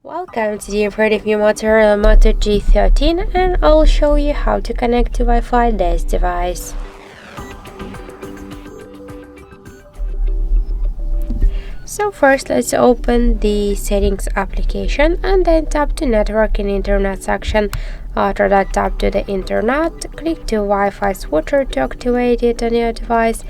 Welcome to the brand new Motorola Moto G13, and I'll show you how to connect to Wi-Fi this device. So first let's open the settings application and then tap to network and internet section. After that, tap to the internet, click to Wi-Fi switcher to activate it on your device,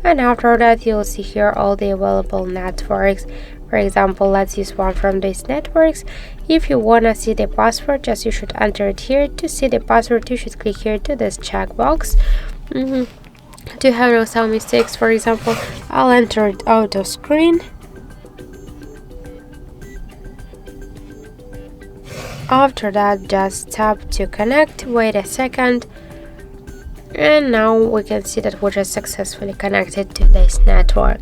and after that you'll see here all the available networks. For example, let's use one from these networks. If you wanna see the password, just you should enter it here. To see the password, you should click here to this checkbox. To have no sound mistakes, for example, I'll enter it out of screen. After that, just tap to connect, wait a second, and now we can see that we're just successfully connected to this network.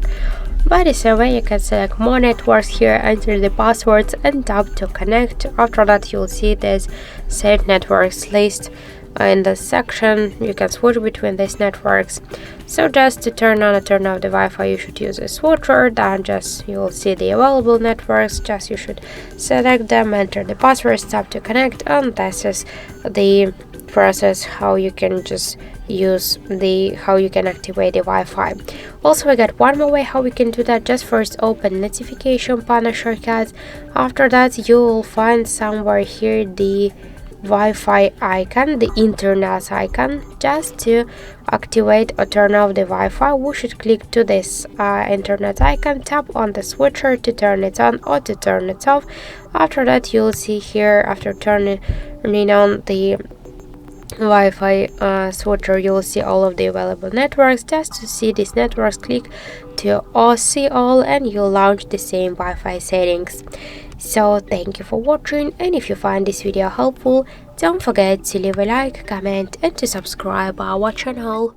By the same way, you can select more networks here, enter the passwords and tap to connect. After that, you'll see this saved networks list. In this section, you can switch between these networks. So just to turn on or turn off the Wi-Fi, you should use a switcher. Then just you'll see the available networks. Just you should select them, enter the passwords, tap to connect, and this is the process how you can just use how you can activate the Wi-Fi. Also, we got one more way how we can do that. Just first open notification panel shortcuts. After that, you will find somewhere here the Wi-Fi icon, the internet icon. Just to activate or turn off the Wi-Fi, we should click to this internet icon, tap on the switcher to turn it on or to turn it off. After that, you'll see here, after turning on the Wi-Fi switcher, you will see all of the available networks. Just to see these networks, click to all see all and you'll launch the same Wi-Fi settings. So thank you for watching, and if you find this video helpful, don't forget to leave a like, comment and to subscribe our channel.